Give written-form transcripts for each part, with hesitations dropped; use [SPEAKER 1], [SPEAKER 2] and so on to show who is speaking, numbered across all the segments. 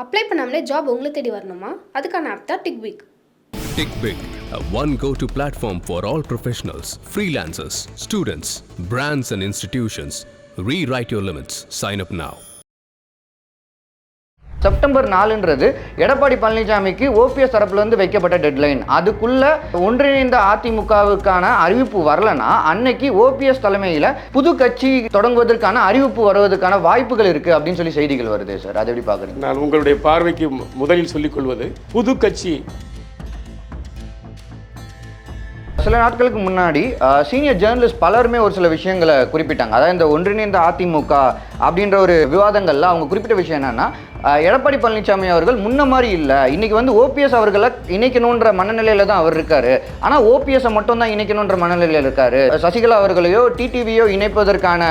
[SPEAKER 1] Apply பண்ணாமலே job உங்களை தேடி வரணுமா? அதுக்கான ஆப் தான் டிக்விக்.
[SPEAKER 2] TickBig, a one go-to platform for all professionals, freelancers, students, brands and institutions. Rewrite your limits. Sign up now.
[SPEAKER 3] September 4ன்றது எடப்பாடி பழனிசாமிக்கு ஓபிஎஸ் தரப்புலேருந்து வைக்கப்பட்ட டெட்லைன். அதுக்குள்ள ஒன்றிணைந்த அதிமுகவுக்கான அறிவிப்பு வரலன்னா அன்னைக்கு ஓபிஎஸ் தலைமையில் புது கட்சி தொடங்குவதற்கான அறிவிப்பு வருவதற்கான வாய்ப்புகள் இருக்கு அப்படின்னு சொல்லி செய்திகள் வருது சார். அதை எப்படி பார்க்குறீங்க?
[SPEAKER 4] நான் உங்களுடைய பார்வைக்கு முதலில் சொல்லிக் கொள்வது, புது கட்சி
[SPEAKER 3] சில நாட்களுக்கு முன்னாடி சீனியர் ஜேர்னலிஸ்ட் பலருமே ஒரு சில விஷயங்களை குறிப்பிட்டாங்க. அதாவது இந்த ஒன்றிணைந்த அதிமுக அப்படின்ற ஒரு விவாதங்களில் அவங்க குறிப்பிட்ட விஷயம் என்னன்னா, எடப்பாடி பழனிசாமி அவர்கள் முன்ன மாதிரி இல்லை, இன்னைக்கு வந்து ஓபிஎஸ் அவர்களை இணைக்கணுன்ற மனநிலையில தான் அவர் இருக்காரு. ஆனால் ஓபிஎஸ்ஸை மட்டும் தான் இணைக்கணுன்ற மனநிலையில் இருக்காரு. சசிகலா அவர்களையோ டிடிவியோ இணைப்பதற்கான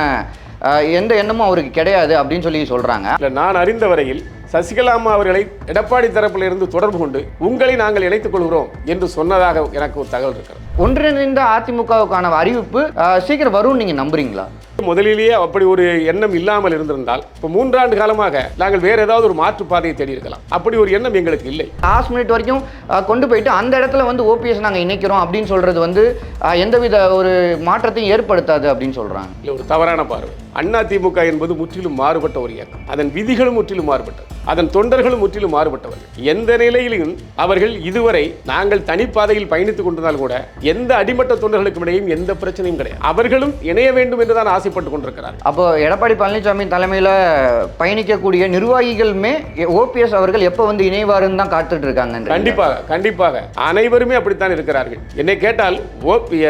[SPEAKER 3] எந்த எண்ணமும் அவருக்கு கிடையாது அப்படின்னு சொல்லி சொல்றாங்க.
[SPEAKER 4] நான் அறிந்த வரையில் சசிகலா அம்மா அவர்களை எடப்பாடி தரப்பிலிருந்து தொடர்பு கொண்டு உங்களை நாங்கள் இணைத்துக் கொள்கிறோம் என்று சொன்னதாக எனக்கு ஒரு தகவல் இருக்கிறது.
[SPEAKER 3] ஒன்றிணைந்த அதிமுகவுக்கான அறிவிப்பு சீக்கிரம் வரும்னு நீங்க நம்புறீங்களா?
[SPEAKER 4] முதலிலேயே அப்படி ஒரு எண்ணம் இல்லாமல் இருந்திருந்தால் இப்போ 3 ஆண்டு காலமாக நாங்கள் வேற ஏதாவது ஒரு மாற்று பாதையை தேடி இருக்கலாம். அப்படி ஒரு எண்ணம் எங்களுக்கு இல்லை.
[SPEAKER 3] லாஸ்ட் மினிட் வரைக்கும் கொண்டு போயிட்டு அந்த இடத்துல வந்து ஓபிஎஸ் நாங்கள் இணைக்கிறோம் அப்படின்னு சொல்றது வந்து எந்தவித ஒரு மாற்றத்தையும் ஏற்படுத்தாது அப்படின்னு சொல்றாங்க.
[SPEAKER 4] இல்லை, ஒரு தவறான பார்வை. அதிமுக என்பது முற்றிலும் மாறுபட்ட ஒரு இயக்கம். அதன் விதிகளும் முற்றிலும் மாறுபட்டது, அதன் தொண்டர்களும் முற்றிலும் மாறுபட்டவர்கள். எந்த நிலையிலும் அவர்கள் இதுவரை நாங்கள் தனிப்பாதையில் பயணித்துக் கொண்டிருந்தால் கூட எந்த அடிமட்ட தொண்டர்களுக்கும் இடையும் எந்த பிரச்சனையும் கிடையாது. அவர்களும் இணைய வேண்டும் என்றுதான் ஆசைப்பட்டுக் கொண்டிருக்கிறார்கள்.
[SPEAKER 3] அப்போ எடப்பாடி பழனிசாமி தலைமையில் பயணிக்கக்கூடிய நிர்வாகிகளுமே ஓபிஎஸ் அவர்கள் எப்போ வந்து இணைவாருன்னு தான் காத்துட்டு இருக்காங்க.
[SPEAKER 4] கண்டிப்பாக கண்டிப்பாக அனைவருமே அப்படித்தான் இருக்கிறார்கள். என்னை கேட்டால்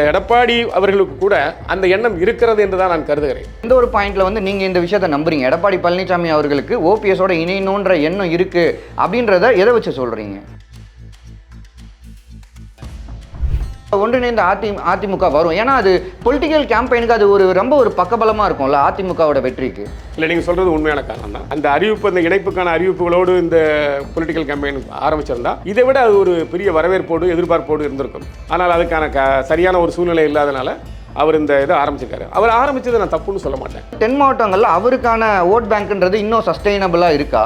[SPEAKER 4] எடப்பாடி அவர்களுக்கு கூட அந்த எண்ணம் இருக்கிறது என்றுதான் நான் கருதுகிறேன்.
[SPEAKER 3] இந்த ஒரு பாயிண்ட்ல வந்து நீங்க இந்த விஷயத்தை நம்புறீங்க, எடப்பாடி பழனிசாமி அவர்களுக்கு ஓபிஎஸோட இணையணுன்ற எண்ணம் இருக்கு அப்படின்றத எதை வச்சு சொல்றீங்க? ஒன்றிணைந்த அதிமுக வரும், ஏன்னா அது பொலிட்டிக்கல் கேம்பெயினுக்கு அது ரொம்ப ஒரு பக்கபலமா இருக்கும்ல அதிமுகவோட வெற்றிக்கு.
[SPEAKER 4] இல்லை, நீங்கள் சொல்றது உண்மையான காரணம் தான். அந்த அறிவிப்பு, அந்த இணைப்புக்கான அறிவிப்புகளோடு இந்த பொலிட்டிக்கல் கேம்பெயின் ஆரம்பிச்சிருந்தா இதை விட அது ஒரு பெரிய வரவேற்போடு எதிர்பார்ப்போடு இருந்திருக்கும். ஆனால் அதுக்கான சரியான ஒரு சூழ்நிலை இல்லாதனால அவர் இந்த இதை ஆரம்பிச்சிருக்காரு. அவர் ஆரம்பிச்சதை நான் தப்புன்னு சொல்ல மாட்டேன்.
[SPEAKER 3] தென் மாவட்டங்களில் அவருக்கான ஓட் பேங்க்ன்றது இன்னும் சஸ்டைனபிளா இருக்கா?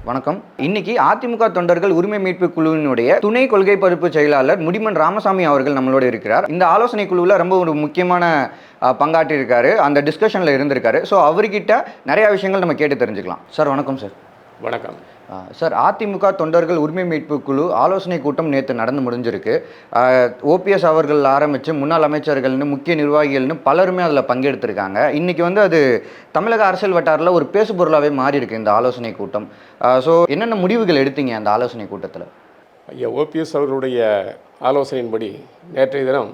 [SPEAKER 3] வணக்கம். இன்னைக்கு அதிமுக தொண்டர்கள் உரிமை மீட்பு குழுவினுடைய துணை கொள்கை பரப்பு செயலாளர் முடிமன் ராமசாமி அவர்கள் நம்மளோட இருக்கிறார். இந்த ஆலோசனை குழுவில் ரொம்ப ஒரு முக்கியமான பங்காற்றி இருக்காரு, அந்த டிஸ்கஷனில் இருந்திருக்காரு. ஸோ அவர்கிட்ட நிறைய விஷயங்கள் நம்ம கேட்டு தெரிஞ்சுக்கலாம். சார் வணக்கம். சார்
[SPEAKER 4] வணக்கம்.
[SPEAKER 3] சார், அதிமுக தொண்டர்கள் உரிமை மீட்பு குழு ஆலோசனை கூட்டம் நேற்று நடந்து முடிஞ்சிருக்கு. ஓபிஎஸ் அவர்கள் ஆரம்பித்து முன்னாள் அமைச்சர்கள்னு முக்கிய நிர்வாகிகள்னு பலருமே அதில் பங்கெடுத்திருக்காங்க. இன்றைக்கி வந்து அது தமிழக அரசியல் வட்டாரில் ஒரு பேசு பொருளாகவே மாறி இருக்கு இந்த ஆலோசனை கூட்டம். ஸோ என்னென்ன முடிவுகள் எடுத்தீங்க அந்த ஆலோசனை கூட்டத்தில்?
[SPEAKER 4] ஐயா, ஓபிஎஸ் அவர்களுடைய ஆலோசனையின்படி நேற்றைய தினம்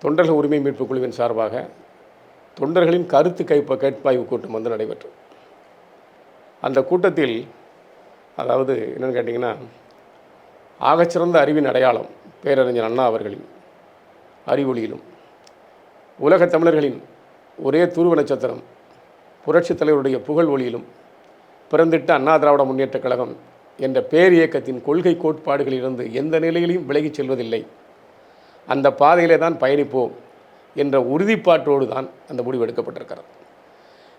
[SPEAKER 4] தொண்டர்கள் உரிமை மீட்பு குழுவின் சார்பாக தொண்டர்களின் கருத்து கேட்பாய்வு கூட்டம் வந்து நடைபெற்றது. அந்த கூட்டத்தில் அதாவது என்னென்னு கேட்டிங்கன்னா, ஆகச்சிறந்த அறிவின் அடையாளம் பேரறிஞர் அண்ணா அவர்களின் அறிவொளியிலும், உலகத் தமிழர்களின் ஒரே துருவ நட்சத்திரம் புரட்சித் தலைவருடைய புகழ் ஒளியிலும் பிறந்திட்ட அண்ணா திராவிட முன்னேற்றக் கழகம் என்ற பேர் இயக்கத்தின் கொள்கை கோட்பாடுகளிலிருந்து எந்த நிலையிலையும் விலகிச் செல்வதில்லை, அந்த பாதையிலே தான் பயணிப்போம் என்ற உறுதிப்பாட்டோடு தான் அந்த முடிவு எடுக்கப்பட்டிருக்கிறது.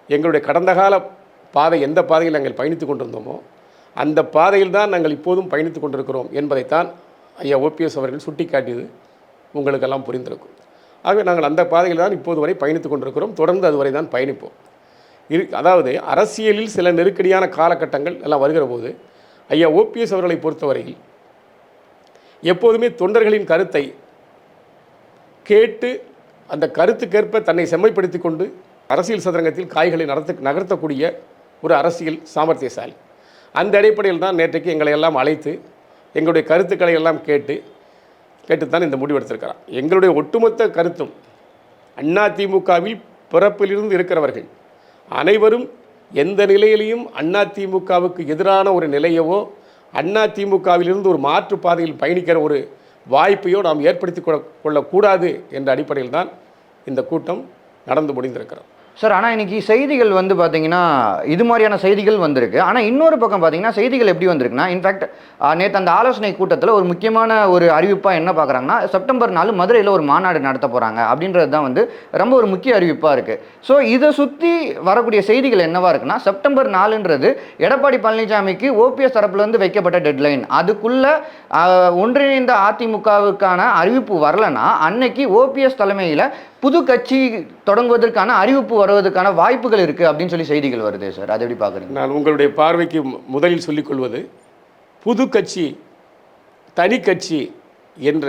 [SPEAKER 4] எங்களுடைய கடந்த கால பாதை எந்த பாதையில் நாங்கள் பயணித்து கொண்டிருந்தோமோ அந்த பாதையில் தான் நாங்கள் இப்போதும் பயணித்து கொண்டிருக்கிறோம் என்பதைத்தான் ஐயா ஓபிஎஸ் அவர்கள் சுட்டிக்காட்டியது உங்களுக்கெல்லாம் புரிந்திருக்கும். ஆகவே நாங்கள் அந்த பாதையில் தான் இப்போது வரை பயணித்து கொண்டிருக்கிறோம், தொடர்ந்து அதுவரை தான் பயணிப்போம். அதாவது அரசியலில் சில நெருக்கடியான காலகட்டங்கள் எல்லாம் வருகிற போது ஐயா ஓபிஎஸ் அவர்களை பொறுத்தவரையில் எப்போதுமே தொண்டர்களின் கருத்தை கேட்டு அந்த கருத்துக்கேற்ப தன்னை செம்மைப்படுத்தி கொண்டு அரசியல் சதுரங்கத்தில் காய்களை நகர்த்தக்கூடிய ஒரு அரசியல் சாமர்த்தியசாலி. அந்த அடிப்படையில் தான் நேற்றைக்கு எங்களை எல்லாம் அழைத்து எங்களுடைய கருத்துக்களை எல்லாம் கேட்டுத்தான் இந்த முடிவு எடுத்திருக்கிறார். எங்களுடைய ஒட்டுமொத்த கருத்தும் அதிமுகவில் பிறப்பிலிருந்து இருக்கிறவர்கள் அனைவரும் எந்த நிலையிலையும் அதிமுகவுக்கு எதிரான ஒரு நிலையவோ அதிமுகவிலிருந்து ஒரு மாற்று பாதையில் பயணிக்கிற ஒரு வாய்ப்பையோ நாம் ஏற்படுத்தி கொள்ளக்கூடாது என்ற அடிப்படையில் தான் இந்த கூட்டம் நடந்து முடிந்திருக்கிறது.
[SPEAKER 3] சார் ஆனால் இன்னைக்கு செய்திகள் வந்து பார்த்தீங்கன்னா இது மாதிரியான செய்திகள் வந்திருக்கு. ஆனால் இன்னொரு பக்கம் பார்த்தீங்கன்னா செய்திகள் எப்படி வந்திருக்குன்னா, இன்ஃபேக்ட் நேற்று அந்த ஆலோசனை கூட்டத்தில் ஒரு முக்கியமான ஒரு அறிவிப்பாக என்ன பார்க்குறாங்கன்னா, செப்டம்பர் 4 மதுரையில் ஒரு மாநாடு நடத்த போகிறாங்க அப்படின்றது தான் வந்து ரொம்ப ஒரு முக்கிய அறிவிப்பாக இருக்குது. ஸோ இதை சுற்றி வரக்கூடிய செய்திகள் என்னவா இருக்குன்னா, செப்டம்பர் 4ன்றது எடப்பாடி பழனிசாமிக்கு ஓபிஎஸ் தரப்புலேருந்து வைக்கப்பட்ட டெட்லைன். அதுக்குள்ளே ஒன்றிணைந்த அதிமுகவுக்கான அறிவிப்பு வரலன்னா அன்னைக்கு ஓபிஎஸ் தலைமையில் புது கட்சி தொடங்குவதற்கான அறிவிப்பு வருவதற்கான வாய்ப்புகள் இருக்குது அப்படின்னு சொல்லி செய்திகள் வருது சார். அதை எப்படி பார்க்குறீங்க?
[SPEAKER 4] நான் உங்களுடைய பார்வைக்கு முதலில் சொல்லிக்கொள்வது, புது கட்சி தனி கட்சி என்ற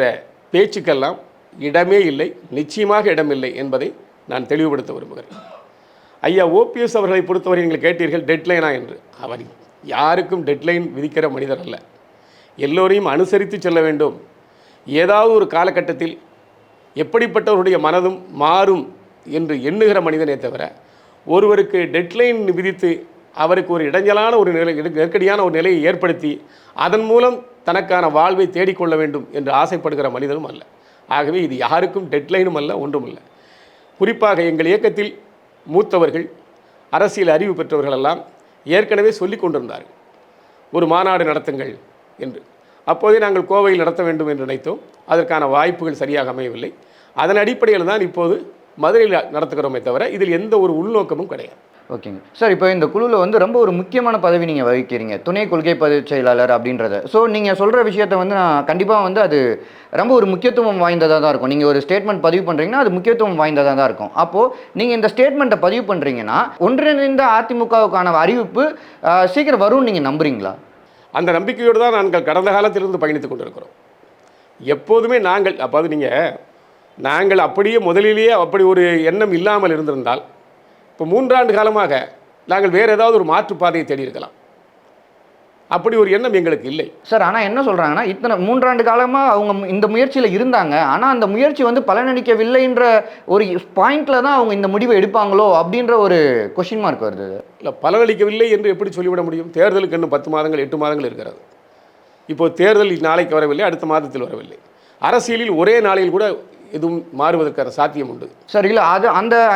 [SPEAKER 4] பேச்சுக்கெல்லாம் இடமே இல்லை, நிச்சயமாக இடமில்லை என்பதை நான் தெளிவுபடுத்த விரும்புகிறேன். ஐயா ஓபிஎஸ் அவர்களை பொறுத்தவரை நீங்கள் கேட்டீர்கள் டெட்லைனா என்று. அவர் யாருக்கும் டெட்லைன் விதிக்கிற மனிதர் அல்ல. எல்லோரையும் அனுசரித்து செல்ல வேண்டும். ஏதாவது ஒரு காலகட்டத்தில் எப்படிப்பட்டவருடைய மனதும் மாறும் என்று எண்ணுகிற மனிதனே தவிர, ஒருவருக்கு டெட்லைன் விதித்து அவருக்கு ஒரு இடைஞ்சலான ஒரு நிலை, நெருக்கடியான ஒரு நிலையை ஏற்படுத்தி அதன் மூலம் தனக்கான வாழ்வை தேடிக்கொள்ள வேண்டும் என்று ஆசைப்படுகிற மனிதனும் அல்ல. ஆகவே இது யாருக்கும் டெட்லைனும் அல்ல, ஒன்றும் இல்லை. குறிப்பாக எங்கள் இயக்கத்தில் மூத்தவர்கள், அரசியல் அறிவு பெற்றவர்களெல்லாம் ஏற்கனவே சொல்லி கொண்டிருந்தார்கள், ஒரு மாநாடு நடத்துங்கள் என்று. அப்போதே நாங்கள் கோவையில் நடத்த வேண்டும் என்று நினைத்தோம். அதற்கான வாய்ப்புகள் சரியாக அமையவில்லை. அதன் அடிப்படையில் தான் இப்போது மதுரையில் நடத்துகிறோமே தவிர இதில் எந்த ஒரு உள்நோக்கமும் கிடையாது.
[SPEAKER 3] ஓகேங்க சார். இப்போ இந்த குழுவில் வந்து ரொம்ப ஒரு முக்கியமான பதவி நீங்கள் வகிக்கிறீங்க, துணை கொள்கை பொதுச் செயலாளர் அப்படின்றத. ஸோ நீங்கள் சொல்கிற விஷயத்தை வந்து நான் கண்டிப்பாக வந்து அது ரொம்ப ஒரு முக்கியத்துவம் வாய்ந்ததாக தான் இருக்கும். நீங்கள் ஒரு ஸ்டேட்மெண்ட் பதிவு பண்ணுறீங்கன்னா அது முக்கியத்துவம் வாய்ந்ததாக தான் இருக்கும். அப்போது நீங்கள் இந்த ஸ்டேட்மெண்ட்டை பதிவு பண்ணுறீங்கன்னா ஒன்றிணைந்த அதிமுகவுக்கான அறிவிப்பு சீக்கிரம் வரும்னு நீங்கள் நம்புறீங்களா?
[SPEAKER 4] அந்த நம்பிக்கையோடு தான் நாங்கள் கடந்த காலத்திலிருந்து பயணித்துக் கொண்டிருக்கிறோம். எப்போதுமே நாங்கள் அப்படியே முதலிலேயே அப்படி ஒரு எண்ணம் இல்லாமல் இருந்திருந்தால் இப்போ 3 ஆண்டு காலமாக நாங்கள் வேறு ஏதாவது ஒரு மாற்றுப்பாதையை தேடி இருக்கலாம். அப்படி ஒரு எண்ணம் எங்களுக்கு இல்லை
[SPEAKER 3] சார். ஆனால் என்ன சொல்கிறாங்கன்னா, இத்தனை 3 ஆண்டு காலமாக அவங்க இந்த முயற்சியில் இருந்தாங்க, ஆனால் அந்த முயற்சி வந்து பலனளிக்கவில்லைன்ற ஒரு பாயிண்டில் தான் அவங்க இந்த முடிவை எடுப்பாங்களோ அப்படின்ற ஒரு கொஷின் மார்க் வருது.
[SPEAKER 4] இல்லை, பலனளிக்கவில்லை என்று எப்படி சொல்லிவிட முடியும்? தேர்தலுக்கு இன்னும் 10 மாதங்கள் 8 மாதங்கள் இருக்கிறது. இப்போது தேர்தல் நாளைக்கு வரவில்லை, அடுத்த மாதத்தில் வரவில்லை. அரசியலில் ஒரே நாளில் கூட எதுவும் மாறுவதற்கான சாத்தியம் உண்டு
[SPEAKER 3] சார். இல்லை, அது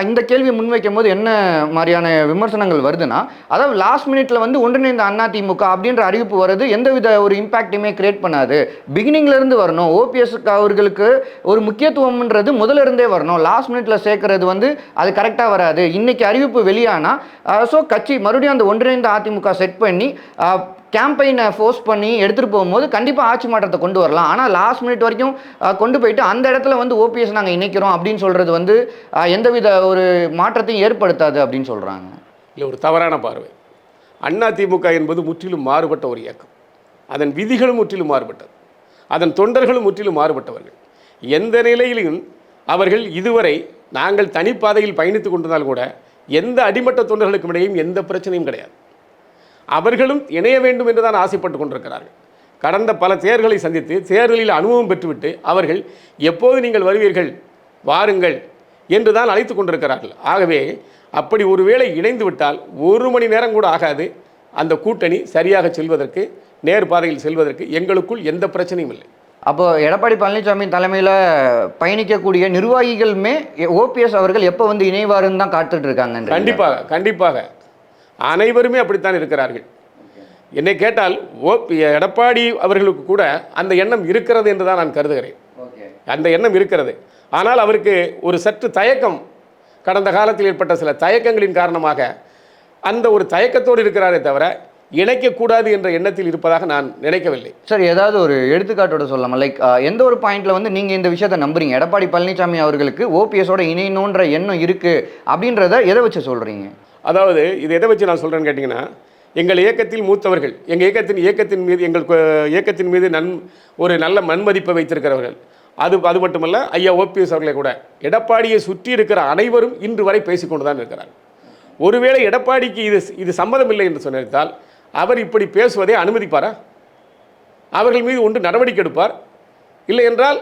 [SPEAKER 3] இந்த கேள்வியை முன்வைக்கும் போது என்ன மாதிரியான விமர்சனங்கள் வருதுன்னா, அதாவது லாஸ்ட் மினிட்ல வந்து ஒன்றிணைந்த அதிமுக அப்படின்ற அறிவிப்பு வருது, எந்தவித ஒரு இம்பாக்டையுமே கிரியேட் பண்ணாது. பிகினிங்ல இருந்து வரணும், ஓபிஎஸ் அவர்களுக்கு ஒரு முக்கியத்துவம்ன்றது முதல்ல இருந்தே வரணும். லாஸ்ட் மினிட்ல சேர்க்கறது வந்து அது கரெக்டாக வராது. இன்னைக்கு அறிவிப்பு வெளியானா ஸோ கட்சி மறுபடியும் அந்த ஒன்றிணைந்த அதிமுக செட் பண்ணி கேம்பெயினை ஃபோர்ஸ் பண்ணி எடுத்துகிட்டு போகும்போது கண்டிப்பாக ஆட்சி மாற்றத்தை கொண்டு வரலாம். ஆனால் லாஸ்ட் மினிட் வரைக்கும் கொண்டு போயிட்டு அந்த இடத்துல வந்து ஓபிஎஸ் நாங்கள் இணைக்கிறோம் அப்படின்னு சொல்கிறது வந்து எந்தவித ஒரு மாற்றத்தையும் ஏற்படுத்தாது அப்படின்னு சொல்கிறாங்க.
[SPEAKER 4] இல்லை, ஒரு தவறான பார்வை. அதிமுக என்பது முற்றிலும் மாறுபட்ட ஒரு இயக்கம். அதன் விதிகளும் முற்றிலும் மாறுபட்டது, அதன் தொண்டர்களும் முற்றிலும் மாறுபட்டவர்கள். எந்த நிலையிலும் அவர்கள் இதுவரை நாங்கள் தனிப்பாதையில் பயணித்து கொண்டிருந்தால் கூட எந்த அடிமட்ட தொண்டர்களுக்கும் இடையும் எந்த பிரச்சனையும் கிடையாது. அவர்களும் இணைய வேண்டும் என்று தான் ஆசைப்பட்டு கொண்டிருக்கிறார்கள். கடந்த பல தேர்தல்களை சந்தித்து தேர்தலில் அனுபவம் பெற்றுவிட்டு அவர்கள் எப்போது நீங்கள் வருவீர்கள், வாருங்கள் என்று தான் அழைத்து கொண்டிருக்கிறார்கள். ஆகவே அப்படி ஒருவேளை இணைந்து விட்டால் 1 மணி நேரம் கூட ஆகாது அந்த கூட்டணி சரியாக செல்வதற்கு, நேர் பாதையில் செல்வதற்கு எங்களுக்குள் எந்த பிரச்சனையும் இல்லை.
[SPEAKER 3] அப்போ எடப்பாடி பழனிசாமி தலைமையில் பயணிக்கக்கூடிய நிர்வாகிகளுமே ஓபிஎஸ் அவர்கள் எப்போ வந்து இணைவாருன்னு தான் காத்துட்டு இருக்காங்க.
[SPEAKER 4] கண்டிப்பாக கண்டிப்பாக அனைவருமே அப்படித்தான் இருக்கிறார்கள். என்னை கேட்டால் எடப்பாடி அவர்களுக்கு கூட அந்த எண்ணம் இருக்கிறது என்று தான் நான் கருதுகிறேன். அந்த எண்ணம் இருக்கிறது. ஆனால் அவருக்கு ஒரு சற்று தயக்கம், கடந்த காலத்தில் ஏற்பட்ட சில தயக்கங்களின் காரணமாக அந்த ஒரு தயக்கத்தோடு இருக்கிறாரே தவிர இணைக்கக்கூடாது என்ற எண்ணத்தில் இருப்பதாக நான் நினைக்கவில்லை.
[SPEAKER 3] சார், ஏதாவது ஒரு எடுத்துக்காட்டோட சொல்லலாமா? லைக் எந்த ஒரு பாயிண்ட்ல வந்து நீங்கள் இந்த விஷயத்தை நம்புறீங்க, எடப்பாடி பழனிசாமி அவர்களுக்கு ஓபிஎஸோட இணையணுன்ற எண்ணம் இருக்குது அப்படின்றத எதை வச்சு சொல்கிறீங்க?
[SPEAKER 4] அதாவது இது எதை வச்சு நான் சொல்கிறேன்னு கேட்டிங்கன்னா, எங்கள் இயக்கத்தில் மூத்தவர்கள், எங்கள் இயக்கத்தின் மீது எங்கள் இயக்கத்தின் மீது ஒரு நல்ல நன்மதிப்பை வைத்திருக்கிறவர்கள், அது மட்டுமல்ல ஐயா ஓபிஎஸ் அவர்களை கூட எடப்பாடியை சுற்றி இருக்கிற அனைவரும் இன்று வரை பேசிக்கொண்டு தான் இருக்கிறார்கள். ஒருவேளை எடப்பாடிக்கு இது சம்மதம் இல்லை என்று சொன்னால் அவர் இப்படி பேசுவதை அனுமதிப்பாரா? அவர்கள் மீது ஒன்று நடவடிக்கை எடுப்பார், இல்லை என்றால்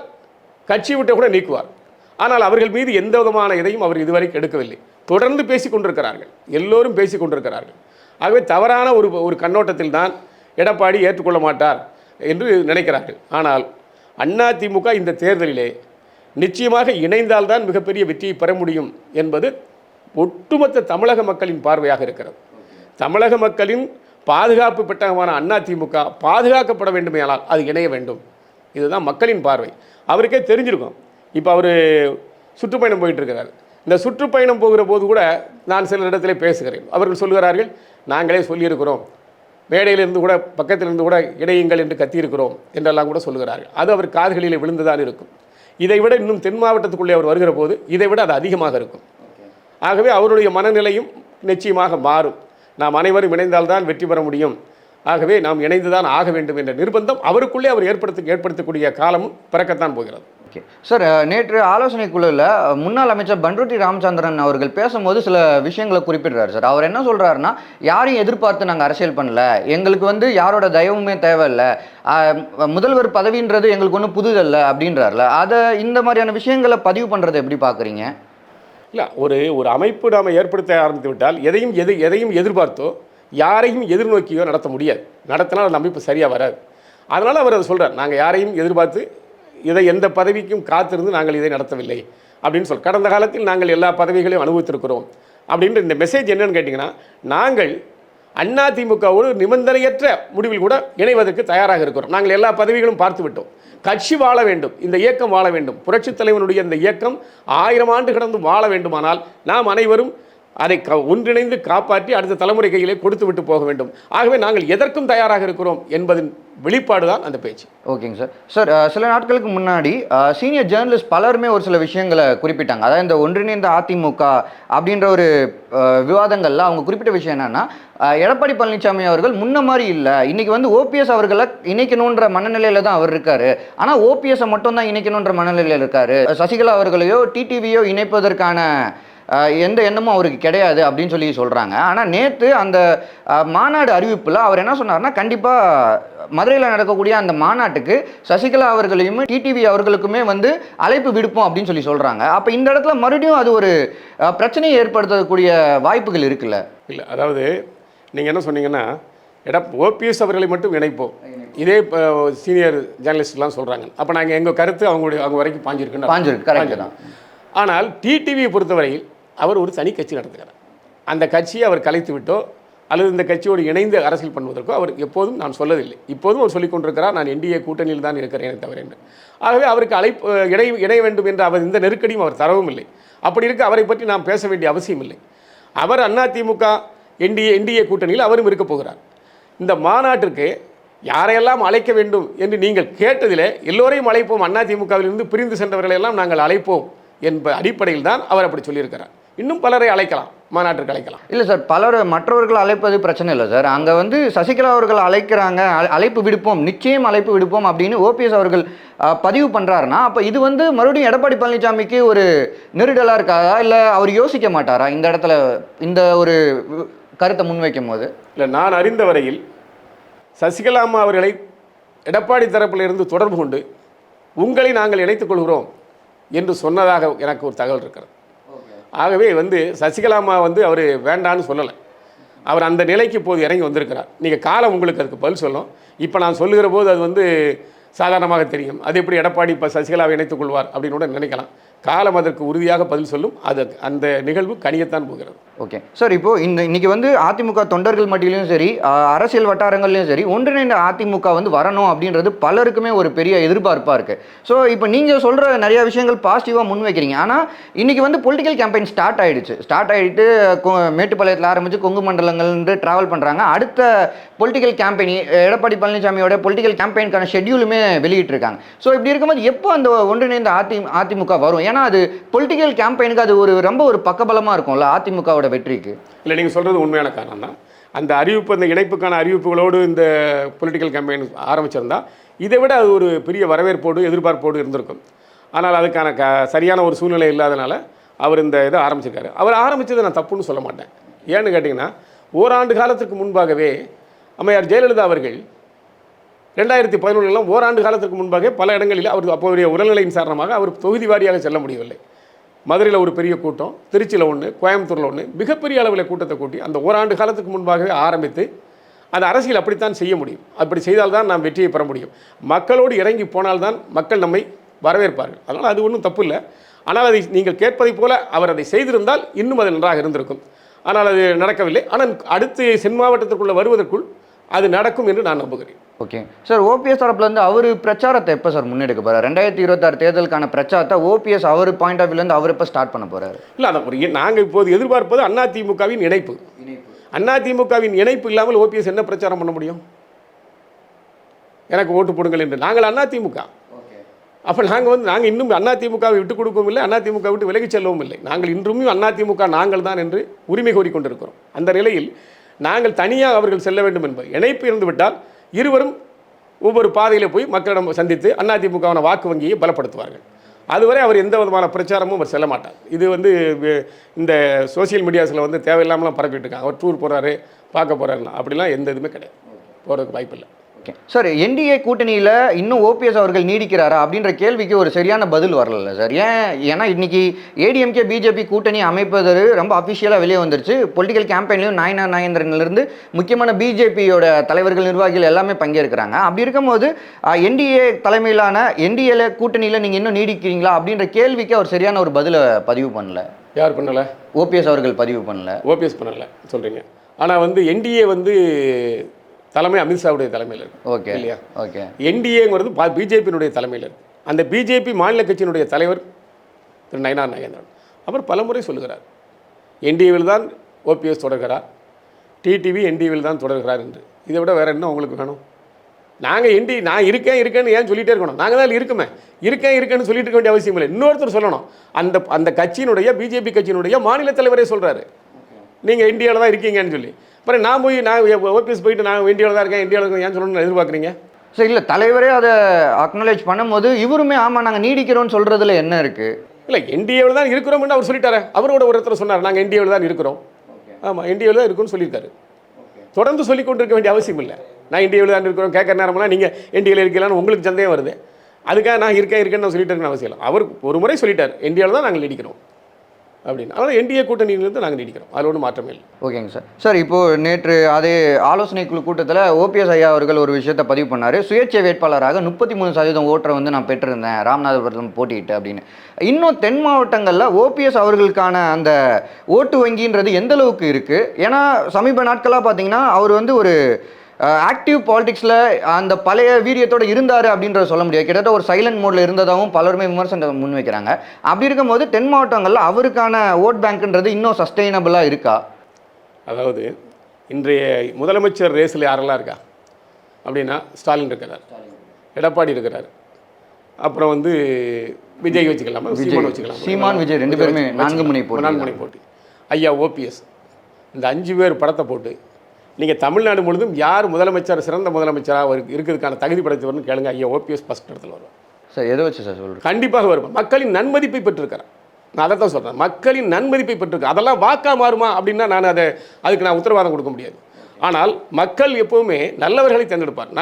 [SPEAKER 4] கட்சி விட்டு கூட நீக்குவார். ஆனால் அவர்கள் மீது எந்த விதமான இதையும் அவர் இதுவரைக்கும் எடுக்கவில்லை. தொடர்ந்து பேசிக் கொண்டிருக்கிறார்கள், எல்லோரும் பேசிக் கொண்டிருக்கிறார்கள். ஆகவே தவறான ஒரு கண்ணோட்டத்தில் தான் எடப்பாடி ஏற்றுக்கொள்ள மாட்டார் என்று நினைக்கிறார்கள். ஆனால் அதிமுக இந்த தேர்தலிலே நிச்சயமாக இணைந்தால்தான் மிகப்பெரிய வெற்றியை பெற முடியும் என்பது ஒட்டுமொத்த தமிழக மக்களின் பார்வையாக இருக்கிறது. தமிழக மக்களின் பாதுகாப்பு பெட்டகமான அதிமுக பாதுகாக்கப்பட வேண்டுமேயானால் அது இணைய வேண்டும். இதுதான் மக்களின் பார்வை. அவருக்கே தெரிஞ்சிருக்கும். இப்போ அவர் சுற்றுப்பயணம் போயிட்டு இருக்கிறார். இந்த சுற்றுப்பயணம் போகிற போது கூட நான் சில இடத்துல பேசுகிறேன். அவர்கள் சொல்கிறார்கள், நாங்களே சொல்லியிருக்கிறோம், மேடையிலிருந்து கூட பக்கத்திலிருந்து கூட இணையுங்கள் என்று கத்தியிருக்கிறோம் என்றெல்லாம் கூட சொல்லுகிறார்கள். அது அவர் காதுகளில் விழுந்துதான் இருக்கும். இதை விட இன்னும் தென் மாவட்டத்துக்குள்ளே அவர் வருகிற போது இதை விட அது அதிகமாக இருக்கும். ஆகவே அவருடைய மனநிலையும் நிச்சயமாக மாறும். நாம் அனைவரும் இணைந்தால்தான் வெற்றி பெற முடியும். ஆகவே நாம் இணைந்துதான் ஆக வேண்டும் என்ற நிர்பந்தம் அவருக்குள்ளே அவர் ஏற்படுத்தக்கூடிய காலமும் பிறக்கத்தான் போகிறது.
[SPEAKER 3] ஓகே சார், நேற்று ஆலோசனை குழுவில் முன்னாள் அமைச்சர் பண்ருட்டி ராமச்சந்திரன் அவர்கள் பேசும்போது சில விஷயங்களை குறிப்பிடுறாரு சார். அவர் என்ன சொல்கிறாருன்னா, யாரையும் எதிர்பார்த்து நாங்கள் அரசியல் பண்ணல, எங்களுக்கு வந்து யாரோட தயவுமே தேவையில்லை, முதல்வர் பதவின்றது எங்களுக்கு ஒன்றும் புதுதல்ல அப்படின்றார்ல. அதை இந்த மாதிரியான விஷயங்களை பதிவு பண்ணுறதை எப்படி பார்க்குறீங்க?
[SPEAKER 4] இல்லை, ஒரு அமைப்பு நாம் ஏற்படுத்த ஆரம்பித்து விட்டால் எதையும் எதிர்பார்த்தோ யாரையும் எதிர்நோக்கியோ நடத்த முடியாது. நடத்தினால் அந்த அமைப்பு சரியாக வராது. அதனால் அவர் அதை சொல்கிறார், நாங்கள் யாரையும் எதிர்பார்த்து எந்த பதவிக்கும் காத்திருந்து நாங்கள் இதை நடத்தவில்லை அப்படின்னு கடந்த காலத்தில் நாங்கள் எல்லா பதவிகளையும் அனுபவித்திருக்கிறோம் அப்படின்ற இந்த மெசேஜ் என்னன்னு கேட்டிங்கன்னா, நாங்கள் அதிமுகவோடு நிபந்தனையற்ற முடிவில் கூட இணைவதற்கு தயாராக இருக்கிறோம். நாங்கள் எல்லா பதவிகளும் பார்த்து விட்டோம். கட்சி வாழ வேண்டும், இந்த இயக்கம் வாழ வேண்டும், புரட்சித் தலைவனுடைய இந்த இயக்கம் 1000 ஆண்டு கடந்து வாழ வேண்டுமானால் நாம் அனைவரும் அதை ஒன்றிணைந்து காப்பாற்றி அடுத்த தலைமுறை கையிலே கொடுத்து விட்டு போக வேண்டும். ஆகவே நாங்கள் எதற்கும் தயாராக இருக்கிறோம் என்பதின் வெளிப்பாடு தான் அந்த பேச்சு.
[SPEAKER 3] ஓகேங்க சார். சார், சில நாட்களுக்கு முன்னாடி சீனியர் ஜேர்னலிஸ்ட் பலருமே ஒரு சில விஷயங்களை குறிப்பிட்டாங்க. அதாவது இந்த ஒன்றிணைந்த அதிமுக அப்படின்ற ஒரு விவாதங்களில் அவங்க குறிப்பிட்ட விஷயம் என்னன்னா, எடப்பாடி பழனிசாமி அவர்கள் முன்ன மாதிரி இல்லை, இன்னைக்கு வந்து ஓபிஎஸ் அவர்களை இணைக்கணுன்ற மனநிலையில தான் அவர் இருக்காரு. ஆனால் ஓபிஎஸ்ஸை மட்டும் தான் இணைக்கணுன்ற மனநிலையில் இருக்காரு. சசிகலா அவர்களையோ டிடிவியோ இணைப்பதற்கான எந்த எண்ணமும் அவருக்கு கிடையாது அப்படின்னு சொல்லி சொல்கிறாங்க. ஆனால் நேற்று அந்த மாநாடு அறிவிப்பில் அவர் என்ன சொன்னார்னா, கண்டிப்பாக மதுரையில் நடக்கக்கூடிய அந்த மாநாட்டுக்கு சசிகலா அவர்களையும் டிடிவி அவர்களுக்குமே வந்து அழைப்பு விடுப்போம் அப்படின்னு சொல்லி சொல்கிறாங்க. அப்போ இந்த இடத்துல மறுபடியும் அது ஒரு பிரச்சனையை ஏற்படுத்தக்கூடிய வாய்ப்புகள் இருக்குல்ல?
[SPEAKER 4] இல்லை, அதாவது நீங்கள் என்ன சொன்னீங்கன்னா, ஓபிஎஸ் அவர்களை மட்டும் இணைப்போம், இதே சீனியர் ஜேர்னலிஸ்ட்லாம் சொல்கிறாங்க. அப்போ நாங்கள் எங்கள் கருத்து அவங்க வரைக்கும் பாஞ்சிருக்கு. கரெக்ட் தான். ஆனால் டிடிவியை பொறுத்தவரையில் அவர் ஒரு தனி கட்சி நடத்துகிறார். அந்த கட்சியை அவர் கலைத்து விட்டோ அல்லது இந்த கட்சியோடு இணைந்து அரசியல் பண்ணுவதற்கோ அவர் எப்போதும் நான் சொல்லவில்லை. இப்போதும் அவர் சொல்லிக் கொண்டிருக்கிறார், நான் என்டிஏ கூட்டணியில் தான் இருக்கிறேன் தவிர என்று. ஆகவே அவருக்கு இணைய வேண்டும் என்று அவர் இந்த நெருக்கடியும் அவர் தரவும் இல்லை. அப்படி இருக்க அவரை பற்றி நாம் பேச வேண்டிய அவசியம் இல்லை. அவர் அதிமுக என்டிஏ கூட்டணியில் அவரும் இருக்க போகிறார். இந்த மாநாட்டிற்கு யாரையெல்லாம் அழைக்க வேண்டும் என்று நீங்கள் கேட்டதிலே எல்லோரையும் அழைப்போம், அதிமுகவிலிருந்து பிரிந்து சென்றவர்களெல்லாம் நாங்கள் அழைப்போம் என்ப அடிப்படையில் தான் அவர் அப்படி சொல்லியிருக்கிறார். இன்னும் பலரை அழைக்கலாம், மாநாட்டிற்கு அழைக்கலாம்.
[SPEAKER 3] இல்லை சார், மற்றவர்கள் அழைப்பது பிரச்சனை இல்லை சார். அங்கே வந்து சசிகலா அவர்கள் அழைக்கிறாங்க, அழைப்பு விடுப்போம், நிச்சயம் அழைப்பு விடுப்போம் அப்படின்னு ஓபிஎஸ் அவர்கள் பதிவு பண்ணுறாருன்னா, அப்போ இது வந்து மறுபடியும் எடப்பாடி பழனிசாமிக்கு ஒரு நெருடலாக இருக்காதா? இல்லை அவர் யோசிக்க மாட்டாரா இந்த இடத்துல இந்த ஒரு கருத்தை முன்வைக்கும் போது?
[SPEAKER 4] இல்லை, நான் அறிந்த வரையில் சசிகலா அம்மா அவர்களை எடப்பாடி தரப்பில் இருந்து தொடர்பு கொண்டு உங்களை நாங்கள் இணைத்துக் கொள்கிறோம் என்று சொன்னதாக எனக்கு ஒரு தகவல் இருக்கிறது. ஆகவே சசிகலா அம்மா அவர் வேண்டான்னு சொல்லலை. அவர் அந்த நிலைக்கு இப்போது இறங்கி வந்திருக்கிறார். நீங்கள் காலம் உங்களுக்கு அதுக்கு பதில் சொல்லும். இப்போ நான் சொல்லுகிற போது அது சாதாரணமாக தெரியும். அது எப்படி எடப்பாடி இப்போ சசிகலாவை இணைத்துக் கொள்வார் அப்படின்னு கூட நினைக்கலாம். காலம் அதற்கு உறுதியாக பதில் சொல்லும். அது அந்த நிகழ்வு கனியத்தான் போகிறது.
[SPEAKER 3] ஓகே சார், இப்போது இன்னைக்கு அதிமுக தொண்டர்கள் மட்டிலையும் சரி, அரசியல் வட்டாரங்கள்லையும் சரி, ஒன்றிணைந்த அதிமுக வரணும் அப்படின்றது பலருக்குமே ஒரு பெரிய எதிர்பார்ப்பாக இருக்குது. ஸோ இப்போ நீங்கள் சொல்கிற நிறைய விஷயங்கள் பாசிட்டிவாக முன்வைக்கிறீங்க. ஆனால் இன்றைக்கி பொலிட்டிக்கல் கேம்பெயின் ஸ்டார்ட் ஆகிட்டு மேட்டுப்பாளையத்தில் ஆரம்பித்து கொங்கு மண்டலங்கள்ன்று ட்ராவல் பண்ணுறாங்க. அடுத்த பொலிட்டிக்கல் கேம்பெயின் எடப்பாடி பழனிசாமியோட பொலிட்டிக்கல் கேம்பெயினுக்கான ஷெட்யூலுமே வெளியிட்டிருக்காங்க. ஸோ இப்படி இருக்கும்போது எப்போ அந்த ஒன்றிணைந்த அதிமுக வரும்? ஏன்னா அது பொலிட்டிக்கல் கேம்பெயினுக்கு அது ரொம்ப ஒரு பக்கபலமாக இருக்கும்ல அதிமுகவோட வெற்றிக்கு.
[SPEAKER 4] இல்லை, நீங்கள் சொல்கிறது உண்மையான காரணம் தான். அந்த அறிவிப்பு, அந்த இணைப்புக்கான அறிவிப்புகளோடு இந்த பொலிட்டிக்கல் கேம்பெயின் ஆரம்பிச்சிருந்தா இதை விட அது ஒரு பெரிய வரவேற்போடு எதிர்பார்ப்போடு இருந்திருக்கும். ஆனால் அதுக்கான சரியான ஒரு சூழ்நிலை இல்லாதனால அவர் இந்த இதை ஆரம்பிச்சிருக்காரு. அவர் ஆரம்பித்ததை நான் தப்புன்னு சொல்ல மாட்டேன். ஏன்னு கேட்டிங்கன்னா, ஓராண்டு காலத்துக்கு முன்பாகவே அம்மையார் ஜெயலலிதா அவர்கள் 2011 ஓராண்டு காலத்திற்கு முன்பாக பல இடங்களில் அவர் அப்போதைய உடல்நிலையின் காரணமாக அவர் தொகுதி வாரியாக செல்ல முடியவில்லை. மதுரையில் ஒரு பெரிய கூட்டம், திருச்சியில் ஒன்று, கோயம்புத்தூரில் ஒன்று, மிகப்பெரிய அளவில் கூட்டத்தை கூட்டி அந்த ஓராண்டு காலத்துக்கு முன்பாகவே ஆரம்பித்து அந்த அரசியல் அப்படித்தான் செய்ய முடியும். அப்படி செய்தால்தான் நாம் வெற்றியை பெற முடியும். மக்களோடு இறங்கி போனால்தான் மக்கள் நம்மை வரவேற்பார்கள். அதனால் அது ஒன்றும் தப்பு இல்லை. ஆனால் அதை நீங்கள் கேட்பதைப் போல அவர் அதை செய்திருந்தால் இன்னும் அது நன்றாக இருந்திருக்கும். ஆனால் அது நடக்கவில்லை. ஆனால் அடுத்து சென் மாவட்டத்திற்குள்ளே வருவதற்குள் அது நடக்கும் என்று நான் நம்புகிறேன்.
[SPEAKER 3] ஓகே சார், ஓபிஎஸ் தரப்புலேருந்து அவர் பிரச்சாரத்தை எப்போ சார் முன்னெடுக்க போகிறார்? 2026 தேர்தலுக்கான பிரச்சாரத்தை ஓபிஎஸ் அவர் பாயிண்ட் ஆஃப் வியூலேருந்து அவர் எப்போ ஸ்டார்ட் பண்ண போகிறாரு?
[SPEAKER 4] இல்லை, அதை நாங்கள் இப்போது எதிர்பார்ப்பது அதிமுகவின் இணைப்பு. அதிமுகவின் இணைப்பு இல்லாமல் ஓபிஎஸ் என்ன பிரச்சாரம் பண்ண முடியும்? எனக்கு ஓட்டு போடுங்கள் என்று. நாங்கள் அதிமுக. அப்போ நாங்கள் இன்னும் அதிமுகவை விட்டுக் கொடுக்கவும் இல்லை, அதிமுக விட்டு விலகிச் செல்லவும் இல்லை. நாங்கள் இன்றும் அதிமுக நாங்கள் தான் என்று உரிமை கோரிக்கொண்டிருக்கிறோம். அந்த நிலையில் நாங்கள் தனியாக அவர்கள் செல்ல வேண்டும் என்பது இணைப்பு இருந்துவிட்டால் இருவரும் ஒவ்வொரு பாதையில் போய் மக்களிடம் சந்தித்து அதிமுகவான வாக்கு வங்கியை பலப்படுத்துவார்கள். அதுவரை அவர் எந்த விதமான பிரச்சாரமும் அவர் செல்ல மாட்டார். இது இந்த சோசியல் மீடியாஸில் தேவையில்லாமலாம் பரப்பிட்டு இருக்காங்க. அவர் டூர் போகிறாரு, பார்க்க போகிறாருன்னா அப்படிலாம் எந்த இதுவுமே கிடையாது. போகிறதுக்கு வாய்ப்பு இல்லை.
[SPEAKER 3] ஓகே சார், என்டிஏ கூட்டணியில் இன்னும் ஓபிஎஸ் அவர்கள் நீடிக்கிறாரா அப்படின்ற கேள்விக்கு ஒரு சரியான பதில் வரல சார். ஏன்னா இன்னைக்கு ஏடிஎம்கே பிஜேபி கூட்டணி அமைப்பது ரொம்ப அஃபிஷியலாக வெளியே வந்துருச்சு. பொலிட்டிக்கல் கேம்பெயின்லையும் நாகேந்திரன்லேருந்து முக்கியமான பிஜேபியோட தலைவர்கள் நிர்வாகிகள் எல்லாமே பங்கேற்கிறாங்க. அப்படி இருக்கும்போது என்டிஏ தலைமையிலான என்டிஏல கூட்டணியில் நீங்கள் இன்னும் நீடிக்கிறீங்களா அப்படின்ற கேள்விக்கு அவர் சரியான ஒரு பதிலை பதிவு பண்ணல.
[SPEAKER 4] யார் பண்ணலை?
[SPEAKER 3] ஓபிஎஸ் அவர்கள் பதிவு பண்ணல.
[SPEAKER 4] ஓபிஎஸ் பண்ணலை சொல்கிறீங்க. ஆனால் என்டிஏ தலைமை அமித்ஷாவுடைய தலைமையில் இருக்குது. ஓகே இல்லையா? ஓகே. என்டிஏங்கிறது பிஜேபியினுடைய தலைமையில் இருக்குது. அந்த பிஜேபி மாநில கட்சியினுடைய தலைவர் திரு நயினார் நாகேந்திரன் அவர் பலமுறை சொல்லுகிறார், என்டிஏவில் தான் ஓபிஎஸ் தொடர்கிறார், டிடிவி என்டிஏவில் தான் தொடர்கிறார் என்று. இதை விட வேறு என்ன உங்களுக்கு வேணும்? நாங்கள் நான் இருக்கேன்னு ஏன் சொல்லிகிட்டே இருக்கணும்? நாங்கள் தான் இருக்கேன்னு சொல்லிட்டு இருக்க வேண்டிய அவசியம் இல்லை. இன்னொருத்தர் சொல்லணும். அந்த கட்சியினுடைய பிஜேபி கட்சியினுடைய மாநில தலைவரே சொல்கிறாரு நீங்கள் இந்தியாவில் தான் இருக்கீங்கன்னு சொல்லி. அப்புறம் நான் ஓபிஎஸ் போயிட்டு நான் இந்தியாவில் தான் இருக்கேன் ஏன் சொல்லணும்னு எதிர்பார்க்குறீங்க?
[SPEAKER 3] சரி, இல்லை தலைவரே அதை அக்னாலேஜ் பண்ணும்போது இவருமே ஆமாம் நாங்கள் நீடிக்கிறோம்னு சொல்கிறதுல என்ன இருக்குது?
[SPEAKER 4] இல்லை, என்டிஏவில் தான் இருக்கிறோம்னு அவர் சொல்லிட்டாரு. அவரோட ஒரு இடத்துல சொன்னார் நாங்கள் என்டிஏவில் தான் இருக்கிறோம். ஆமாம், என்டிஏவில் தான் இருக்குன்னு சொல்லியிருக்காரு. தொடர்ந்து சொல்லிக் கொண்டு இருக்க வேண்டிய அவசியம் இல்லை. நான் என்டிஏவில் தான் இருக்கிறோம் கேட்குற நேரமெல்லாம் நீங்கள் என்டிஏவில் இருக்கலான்னு உங்களுக்கு சந்தேகம் வருது. அதுக்காக நான் இருக்கேன்னு நான் சொல்லிட்டு இருக்கேன்னு அவசியம் இல்லை. அவர் ஒரு முறை சொல்லிட்டார் என்டிஏவில் தான் நாங்கள் நீடிக்கிறோம் அப்படின்னு. அதனால் என்டிஏ கூட்டணியிலிருந்து நாங்கள் நீடிக்கிறோம். அதில் ஒன்றும் மாற்றமே இல்லை.
[SPEAKER 3] ஓகேங்க சார். சார், இப்போது நேற்று அதே ஆலோசனை குழு கூட்டத்தில் ஓபிஎஸ் ஐயா அவர்கள் ஒரு விஷயத்தை பதிவு பண்ணார். சுயேட்சை வேட்பாளராக 33% ஓட்டரை நான் பெற்றிருந்தேன் ராமநாதபுரத்தில் போட்டிட்டு அப்படின்னு. இன்னும் தென் மாவட்டங்களில் ஓபிஎஸ் அவர்களுக்கான அந்த ஓட்டு வங்கின்றது எந்த அளவுக்கு இருக்குது? ஏன்னா சமீப நாட்களாக பார்த்தீங்கன்னா அவர் ஒரு ஆக்டிவ் பாலிடிக்ஸில் அந்த பழைய வீரியத்தோடு இருந்தார் அப்படின்றத சொல்ல முடியாது. கிட்டத்தட்ட ஒரு சைலண்ட் மோடில் இருந்ததாகவும் பலருமே விமர்சனம் முன்வைக்கிறாங்க. அப்படி இருக்கும்போது தென் மாவட்டங்களில் அவருக்கான ஓட் பேங்க்ன்றது இன்னும் சஸ்டெயினபிளாக இருக்கா?
[SPEAKER 4] அதாவது இன்றைய முதலமைச்சர் ரேஸில் யாரெல்லாம் இருக்கா அப்படின்னா ஸ்டாலின் இருக்கிறார், எடப்பாடி இருக்கிறார், அப்புறம் விஜய் வச்சுக்கலாமா, சீமான் வச்சுக்கலாம்.
[SPEAKER 3] சீமான் விஜய் 2 பேருமே 4 முனை
[SPEAKER 4] போட்டி. ஐயா ஓபிஎஸ் இந்த 5 பேர் படத்தை போட்டு நீங்கள் தமிழ்நாடு முழுதும் யார் முதலமைச்சர் சிறந்த முதலமைச்சராக இருக்கிறதுக்கான தகுதி படைத்தவர்னு கேளுங்க. ஐயா ஓபிஎஸ் ஃபஸ்ட் இடத்துல வருவார்.
[SPEAKER 3] சார், எதை வச்சு சார் சொல்கிறேன்?
[SPEAKER 4] கண்டிப்பாக வருவார். மக்களின் நன்மதிப்பை பெற்றிருக்கிறேன். நான் அதை தான் சொல்கிறேன், மக்களின் நன்மதிப்பை பெற்றிருக்கேன். அதெல்லாம் வாக்கா மாறுமா அப்படின்னா அதுக்கு நான் உத்தரவாதம் கொடுக்க முடியாது. ஆனால் மக்கள் எப்போவுமே நல்லவர்களை தேர்ந்தெடுப்பார்.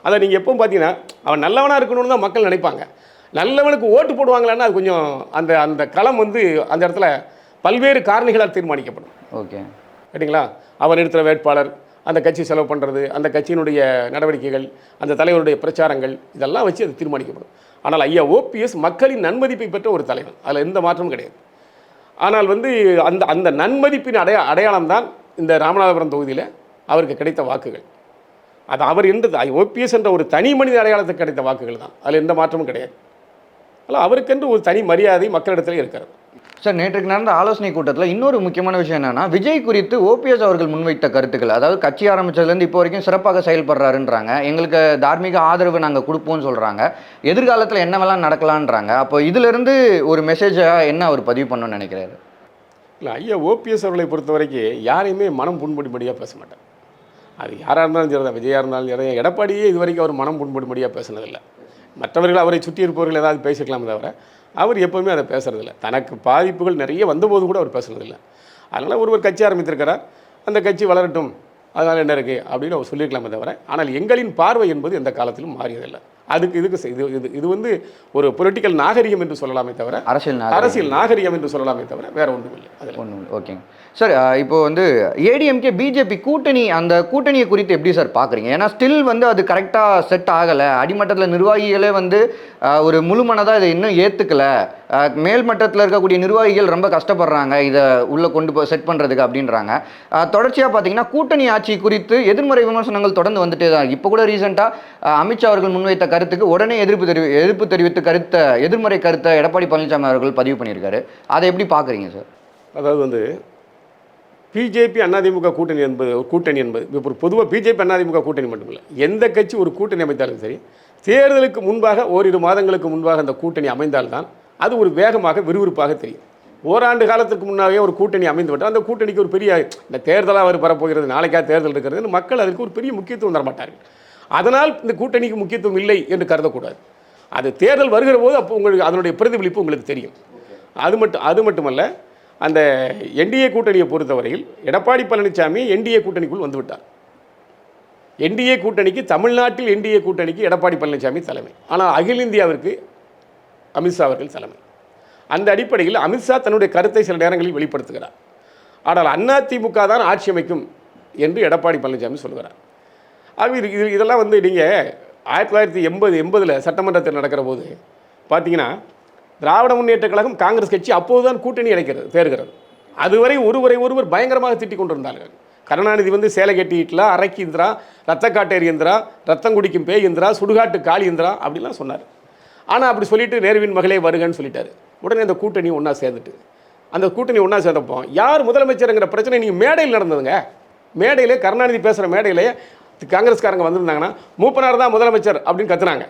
[SPEAKER 4] அதை நீங்கள் எப்பவும் பார்த்தீங்கன்னா அவன் நல்லவனாக இருக்கணும்னு தான் மக்கள் நினைப்பாங்க. நல்லவனுக்கு ஓட்டு போடுவாங்களான்னா அது கொஞ்சம் அந்த களம் அந்த இடத்துல பல்வேறு காரணிகளால் தீர்மானிக்கப்படும்.
[SPEAKER 3] ஓகே,
[SPEAKER 4] கேட்டிங்களா? அவர் நிறுத்துகிற வேட்பாளர், அந்த கட்சி செலவு பண்ணுறது, அந்த கட்சியினுடைய நடவடிக்கைகள், அந்த தலைவருடைய பிரச்சாரங்கள், இதெல்லாம் வச்சு அது தீர்மானிக்கப்படும். ஆனால் ஐயா ஓபிஎஸ் மக்களின் நன்மதிப்பை பெற்ற ஒரு தலைவர், அதில் எந்த மாற்றமும் கிடையாது. ஆனால் அந்த நன்மதிப்பின் அடையாளம் தான் இந்த ராமநாதபுரம் தொகுதியில் அவருக்கு கிடைத்த வாக்குகள். அது அவர் ஓபிஎஸ் என்ற ஒரு தனி மனித அடையாளத்துக்கு கிடைத்த வாக்குகள் தான், அதில் எந்த மாற்றமும் கிடையாது. அதில் அவருக்கென்று ஒரு தனி மரியாதை மக்களிடத்திலே இருக்கிறது.
[SPEAKER 3] சார், நேற்றுக்கு நடந்த ஆலோசனை கூட்டத்தில் இன்னொரு முக்கியமான விஷயம் என்னன்னா, விஜய் குறித்து ஓபிஎஸ் அவர்கள் முன்வைத்த கருத்துக்கள், அதாவது கட்சி ஆரம்பிச்சதுலேருந்து இப்போ வரைக்கும் சிறப்பாக செயல்படுறாருன்றாங்க, எங்களுக்கு தார்மீக ஆதரவு நாங்கள் கொடுப்போம்னு சொல்கிறாங்க, எதிர்காலத்தில் என்னவெல்லாம் நடக்கலான்றாங்க. அப்போ இதிலிருந்து ஒரு மெசேஜாக என்ன அவர் பதிவு பண்ணணும்னு நினைக்கிறாரு?
[SPEAKER 4] இல்லை, ஐயா ஓபிஎஸ் அவர்களை பொறுத்த வரைக்கும் யாரையுமே மனம் புண்படும்படியாக பேச மாட்டார். அது யாராக இருந்தாலும் சரி தான், விஜயாக இருந்தாலும் சரி. எடப்பாடியே இது வரைக்கும் அவர் மனம் புண்படும்படியாக பேசினதில்லை. மற்றவர்கள் அவரை சுற்றி இருப்பவர்கள் ஏதாவது பேசிக்கலாமே தவிர அவர் எப்போவுமே அதை பேசுகிறதில்ல. தனக்கு பாதிப்புகள் நிறைய வந்தபோது கூட அவர் பேசுனதில்லை. அதனால் ஒருவர் கட்சி ஆரம்பித்திருக்கிறார், அந்த கட்சி வளரட்டும், அதனால் என்ன இருக்குது அப்படின்னு அவர் சொல்லியிருக்கலாமே தவிர, ஆனால் எங்களின் பார்வை என்பது எந்த காலத்திலும் மாறியதில்லை. இது ஒரு பொலிட்டிக்கல் நாகரிகம் என்று சொல்லலாமே தவிர, அரசியல் நாகரிகம் என்று சொல்லலாமே தவிர வேற ஒன்றும் இல்லை. அதில்
[SPEAKER 3] ஒன்றும். ஓகேங்க சார், இப்போ ஏடிஎம்கே பிஜேபி கூட்டணி, அந்த கூட்டணியை குறித்து எப்படி சார் பார்க்குறீங்க? ஏன்னா ஸ்டில் அது கரெக்டாக செட் ஆகலை. அடிமட்டத்தில் நிர்வாகிகளே ஒரு முழுமனதாக இதை இன்னும் ஏற்றுக்கலை. மேல் மட்டத்தில் இருக்கக்கூடிய நிர்வாகிகள் ரொம்ப கஷ்டப்படுறாங்க இதை உள்ளே கொண்டு போய் செட் பண்ணுறதுக்கு அப்படின்றாங்க. தொடர்ச்சியாக பார்த்தீங்கன்னா கூட்டணி ஆட்சி குறித்து எதிர்மறை விமர்சனங்கள் தொடர்ந்து வந்துட்டே தான். இப்போ கூட ரீசெண்டாக அமித்ஷா அவர்கள் முன்வைத்த கருத்துக்கு உடனே எதிர்ப்பு தெரிவித்து எதிர்மறை கருத்தை எடப்பாடி பழனிசாமி அவர்கள் பதிவு பண்ணியிருக்காரு. அதை எப்படி பார்க்குறீங்க சார்?
[SPEAKER 4] அதாவது வந்து பிஜேபி அதிமுக கூட்டணி என்பது இப்போ பொதுவாக பிஜேபி அதிமுக கூட்டணி மட்டும் இல்லை, எந்த கட்சி ஒரு கூட்டணி அமைத்தாலும் சரி, தேர்தலுக்கு முன்பாக ஓரிரு மாதங்களுக்கு முன்பாக அந்த கூட்டணி அமைந்தால்தான் அது ஒரு வேகமாக விறுவிறுப்பாக தெரியும். ஓராண்டு காலத்துக்கு முன்னாவே ஒரு கூட்டணி அமைந்து விட்டால் அந்த கூட்டணிக்கு ஒரு பெரிய இந்த தேர்தலாக அவர் வரப்போகிறது, நாளைக்கா தேர்தல் இருக்கிறது, மக்கள் அதற்கு ஒரு பெரிய முக்கியத்துவம் தரமாட்டார்கள். அதனால் இந்த கூட்டணிக்கு முக்கியத்துவம் இல்லை என்று கருதக்கூடாது. அது தேர்தல் வருகிற போது அப்போ உங்களுக்கு அதனுடைய பிரதிபலிப்பு உங்களுக்கு தெரியும். அது மட்டுமல்ல, அந்த என்டிஏ கூட்டணியை பொறுத்தவரையில் எடப்பாடி பழனிசாமி என்டிஏ கூட்டணிக்குள் வந்துவிட்டார். என்டிஏ கூட்டணிக்கு தமிழ்நாட்டில் என்டிஏ கூட்டணிக்கு எடப்பாடி பழனிசாமி தலைமை, ஆனால் அகில இந்தியாவிற்கு அமித்ஷா அவர்கள் தலைமை. அந்த அடிப்படையில் அமித்ஷா தன்னுடைய கருத்தை சில நேரங்களில் வெளிப்படுத்துகிறார். ஆனால் அதிமுக தான் ஆட்சி அமைக்கும் என்று எடப்பாடி பழனிசாமி சொல்கிறார். இதெல்லாம் வந்து நீங்கள் 1980 சட்டமன்றத்தில் நடக்கிற போது பார்த்தீங்கன்னா திராவிட முன்னேற்ற கழகம் காங்கிரஸ் கட்சி அப்போதுதான் கூட்டணி தேர்கிறது. அதுவரை ஒருவர் பயங்கரமாக திட்டிக் கொண்டிருந்தார்கள். கருணாநிதி வந்து சேலை கட்டிட்டுலாம் அரக்கி இந்திரா, ரத்த காட்டேரி இந்திரா, ரத்தம் குடிக்கும் பேய் இந்திரா, சுடுகாட்டு காளி இந்திரா அப்படிலாம் சொன்னார். ஆனால் அப்படி சொல்லிட்டு நேருவின் மகளே வருகன்னு சொல்லிட்டாரு. உடனே அந்த கூட்டணி ஒன்றா சேர்ந்துட்டு அந்த கூட்டணி ஒன்றா சேர்ந்தப்போ யார் முதலமைச்சருங்கிற பிரச்சனை நீங்கள் மேடையில் நடந்ததுங்க. மேடையிலே கருணாநிதி பேசுகிற மேடையிலே காங்கிரஸ்காரங்க வந்திருந்தாங்கன்னா மூப்பனார் தான் முதலமைச்சர் அப்படின்னு கத்துனாங்க.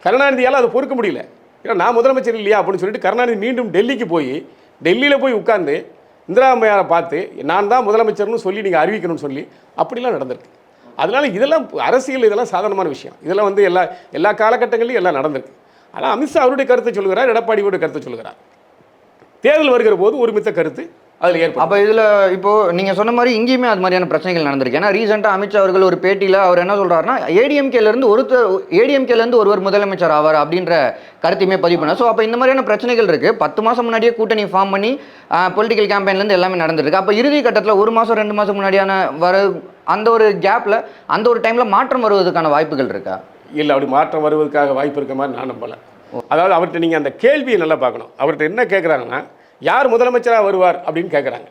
[SPEAKER 4] கருணாநிதியால் அதை பொறுக்க முடியல. ஏன்னா நான் முதலமைச்சர் இல்லையா அப்படின்னு சொல்லிட்டு கருணாநிதி மீண்டும் டெல்லியில் போய் உட்கார்ந்து இந்திரா அம்மையாரை பார்த்து நான் தான் முதலமைச்சர்னு சொல்லி நீங்கள் அறிவிக்கணும்னு சொல்லி அப்படிலாம் நடந்திருக்கு. அதனால் இதெல்லாம் அரசியல், இதெல்லாம் சாதாரணமான விஷயம். இதெல்லாம் வந்து எல்லா காலகட்டங்களிலும் எல்லாம் நடந்திருக்கு. ஆனால் அமித்ஷா அவருடைய கருத்தை சொல்லுகிறார், எடப்பாடியோட கருத்தை சொல்லுகிறார். தேர்தல் வருகிற போது ஒருமித்த கருத்து அதில் ஏற்படும்.
[SPEAKER 3] அப்போ இதில் இப்போது நீங்கள் சொன்ன மாதிரி இங்கேயுமே அது மாதிரியான பிரச்சனைகள் நடந்திருக்கு. ஏன்னா ரீசெண்டாக அமித்ஷா அவர்கள் ஒரு பேட்டியில் அவர் என்ன சொல்கிறாருன்னா ஏடிஎம்கேலேருந்து ஒருவர் முதலமைச்சர் ஆவார் அப்படின்ற கருத்தையுமே பதிவு பண்ணார். ஸோ அப்போ இந்த மாதிரியான பிரச்சனைகள் இருக்குது. 10 மாதம் முன்னாடியே கூட்டணி ஃபார்ம் பண்ணி பொலிட்டிக்கல் கேம்பெயின்லேருந்து எல்லாமே நடந்துருக்கு. அப்போ இறுதி கட்டத்தில் 1 மாதம் 2 மாதம் முன்னாடியான அந்த ஒரு கேப்பில் அந்த ஒரு டைமில் மாற்றம் வருவதற்கான வாய்ப்புகள் இருக்கா?
[SPEAKER 4] இல்லை, அப்படி மாற்றம் வருவதற்காக வாய்ப்பு இருக்க மாதிரி நான் நம்பலை. அதாவது அவர்கிட்ட நீங்கள் அந்த கேள்வியை நல்லா பார்க்கணும். அவர்கிட்ட என்ன கேட்குறாங்கன்னா யார் முதலமைச்சராக வருவார் அப்படின்னு கேட்குறாங்க.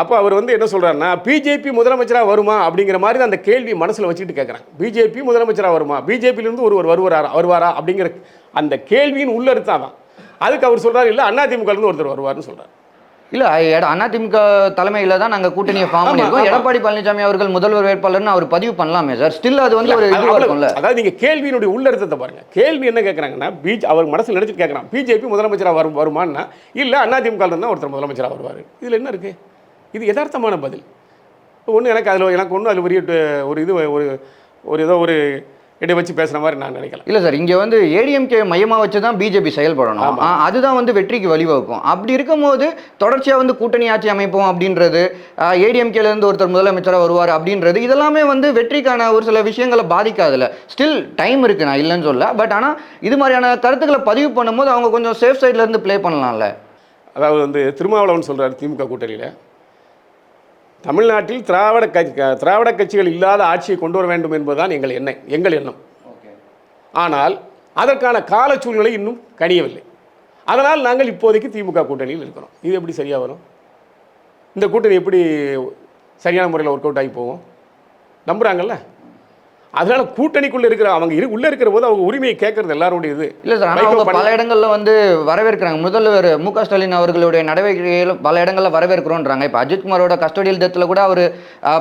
[SPEAKER 4] அப்போ அவர் வந்து என்ன சொல்கிறாருன்னா பிஜேபி முதலமைச்சராக வருமா அப்படிங்கிற மாதிரி தான் அந்த கேள்வி மனசில் வச்சுக்கிட்டு கேட்குறாங்க. பிஜேபி முதலமைச்சராக வருமா, பிஜேபியிலேருந்து ஒருவர் வருவாரா அப்படிங்கிற அந்த கேள்வியின் உள்ளர்த்தம் தான். அதுக்கு அவர் சொல்கிறார் இல்லை அதிமுகலேருந்து ஒருத்தர் வருவார்னு சொல்கிறார்.
[SPEAKER 3] இல்லை, அதிமுக தலைமையில் தான் நாங்கள் கூட்டணியை ஃபார்ம் பண்ணியிருக்கோம், எடப்பாடி பழனிசாமி அவர்கள் முதல்வர் வேட்பாளர்னு அவர் பதிவு பண்ணலாமே சார். ஸ்டில் அது வந்து ஒரு இதுவாக இருக்கும்ல.
[SPEAKER 4] அதாவது நீங்கள் கேள்வியினுடைய உள்ளர்த்தத்தை பாருங்கள். கேள்வி என்ன கேட்குறாங்கன்னா அவர் மனசில் நினச்சிட்டு கேட்குறான் பிஜேபி முதலமைச்சராக வருமானா இல்லை அதிமுகலேருந்து தான் ஒருத்தர் முதலமைச்சராக வருவார். இதில் என்ன இருக்குது? இது யதார்த்தமான பதில். ஒன்று எனக்கு ஒன்றும் அதில் ஒரு இதை வச்சு பேசுகிற மாதிரி நான் நினைக்கலாம்.
[SPEAKER 3] இல்லை சார், இங்கே வந்து ஏடிஎம்கே மையமாக வச்சு தான் பிஜேபி செயல்படணும். அதுதான் வந்து வெற்றிக்கு வழிவகுக்கும். அப்படி இருக்கும்போது தொடர்ச்சியாக வந்து கூட்டணி ஆட்சி அமைப்போம் அப்படின்றது, ஏடிஎம்கேலேருந்து ஒருத்தர் முதலமைச்சராக வருவார் அப்படின்றது, இதெல்லாமே வந்து வெற்றிக்கான ஒரு சில விஷயங்களை பாதிக்காதுல்ல. ஸ்டில் டைம் இருக்குது, நான் இல்லைன்னு சொல்ல. பட் ஆனால் இது மாதிரியான கருத்துக்களை பதிவு பண்ணும்போது அவங்க கொஞ்சம் சேஃப் சைட்லேருந்து ப்ளே பண்ணலாம்ல.
[SPEAKER 4] அதாவது வந்து திருமாவளவன் சொல்கிறார் திமுக கூட்டணியில் தமிழ்நாட்டில் திராவிட கட்சிகள் இல்லாத ஆட்சியை கொண்டு வர வேண்டும் என்பதுதான் எங்கள் எண்ணம். ஆனால் அதற்கான கால சூழ்நிலை இன்னும் கனியவில்லை. அதனால் நாங்கள் இப்போதைக்கு திமுக கூட்டணியில் இருக்கிறோம். இது எப்படி சரியாக வரும்? இந்த கூட்டணி எப்படி சரியான முறையில் ஒர்க் அவுட் ஆகி போவோம்? நம்புகிறாங்கல்ல. அதனால கூட்டணிக்குள்ள இருக்கிற உள்ள இருக்கிற போது அவங்க உரிமையை கேட்கறது எல்லாருடைய இது
[SPEAKER 3] இல்லை சார். ஆனால் அவங்க பல இடங்கள்ல வந்து வரவேற்கிறாங்க. முதல்வர் மு.க. ஸ்டாலின் அவர்களுடைய நடவடிக்கைகளும் பல இடங்கள்ல வரவேற்கிறோன்றாங்க. இப்போ அஜித்குமாரோட கஸ்டோடியல் டெத்தில் கூட அவர்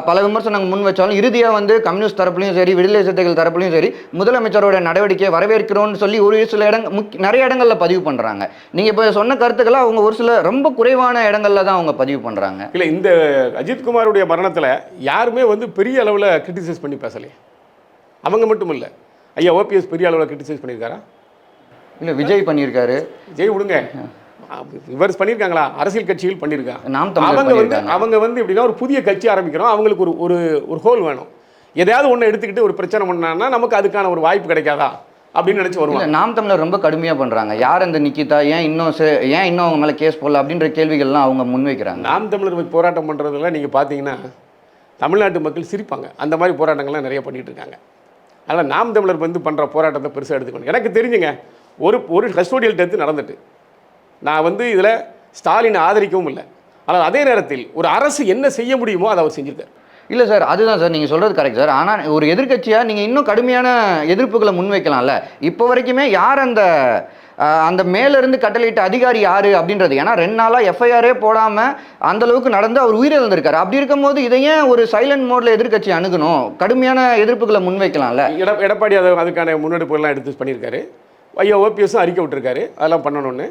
[SPEAKER 3] பல விமர்சனங்கள் முன் வச்சாலும் இறுதியாக வந்து கம்யூனிஸ்ட் தரப்புலையும் சரி, விடுதலை சிறுத்தைகள் தரப்புலையும் சரி, முதலமைச்சரோட நடவடிக்கையை வரவேற்கிறோன்னு சொல்லி ஒரு சில நிறைய இடங்கள்ல பதிவு பண்றாங்க. நீங்க இப்போ சொன்ன கருத்துக்களை அவங்க ஒரு சில ரொம்ப குறைவான இடங்கள்ல தான் அவங்க பதிவு பண்றாங்க.
[SPEAKER 4] இல்லை, இந்த அஜித்குமாருடைய மரணத்தில் யாருமே வந்து பெரிய அளவில் கிரிட்டிசைஸ் பண்ணி பேசலையே. அவங்க மட்டும் இல்லை, ஐயா ஓபிஎஸ் பெரிய அளவில் கிரிட்டிசைஸ் பண்ணியிருக்காரா?
[SPEAKER 3] இல்லை, விஜய் பண்ணியிருக்காரு.
[SPEAKER 4] விஜய் விடுங்க, இவர் பண்ணியிருக்காங்களா? அரசியல் கட்சிகள் பண்ணியிருக்காங்க. அவங்க வந்து எப்படின்னா ஒரு புதிய கட்சி ஆரம்பிக்கிறோம், அவங்களுக்கு ஒரு ஹோல் வேணும். எதையாவது ஒன்று எடுத்துக்கிட்டு ஒரு பிரச்சனை பண்ணாங்கன்னா நமக்கு அதுக்கான ஒரு வாய்ப்பு கிடைக்காதா அப்படின்னு நினச்சி வருவாங்க.
[SPEAKER 3] நாம் தமிழர் ரொம்ப கடுமையாக பண்ணுறாங்க. யார் அந்த நிக்கிதா, ஏன் இன்னும் அவங்க மேலே கேஸ் போடல அப்படின்ற கேள்விகள்லாம் அவங்க முன்வைக்கிறாங்க.
[SPEAKER 4] நாம் தமிழர் போராட்டம் பண்ணுறதுல நீங்கள் பார்த்தீங்கன்னா தமிழ்நாட்டு மக்கள் சிரிப்பாங்க. அந்த மாதிரி போராட்டங்கள்லாம் நிறைய பண்ணிகிட்டு இருக்காங்க. அதனால் நாம் தமிழர் வந்து பண்ணுற போராட்டத்தை பெருசாக எடுத்துக்கணும். எனக்கு தெரிஞ்சுங்க, ஒரு கஸ்டோடியல் டெத்து நடந்துட்டு நான் வந்து இதில் ஸ்டாலினை ஆதரிக்கவும் இல்லை. ஆனால் அதே நேரத்தில் ஒரு அரசு என்ன செய்ய முடியுமோ அதை அவர் செஞ்சிருக்கார்.
[SPEAKER 3] இல்லை சார், அதுதான் சார் நீங்கள் சொல்கிறது கரெக்ட் சார். ஆனால் ஒரு எதிர்க்கட்சியாக நீங்கள் இன்னும் கடுமையான எதிர்ப்புகளை முன்வைக்கலாம்ல. இப்போ வரைக்குமே யார் அந்த மேலேருந்து கட்டளையிட்ட அதிகாரி யார் அப்படின்றது, ஏன்னா 2 நாளாக எஃப்ஐஆரே போடாமல் அந்தளவுக்கு நடந்து அவர் உயிரிழந்திருக்காரு. அப்படி இருக்கும்போது இதை ஏன் ஒரு சைலண்ட் மோடில் எதிர்க்கட்சி அணுகணும்? கடுமையான எதிர்ப்புகளை முன்வைக்கலாம்ல.
[SPEAKER 4] எடப்பாடி அதுக்கான முன்னெடுப்புகள்லாம் எடுத்து பண்ணியிருக்காரு. ஓபிஎஸும் அறிக்கை விட்டுருக்காரு அதெல்லாம் பண்ணணும்னு.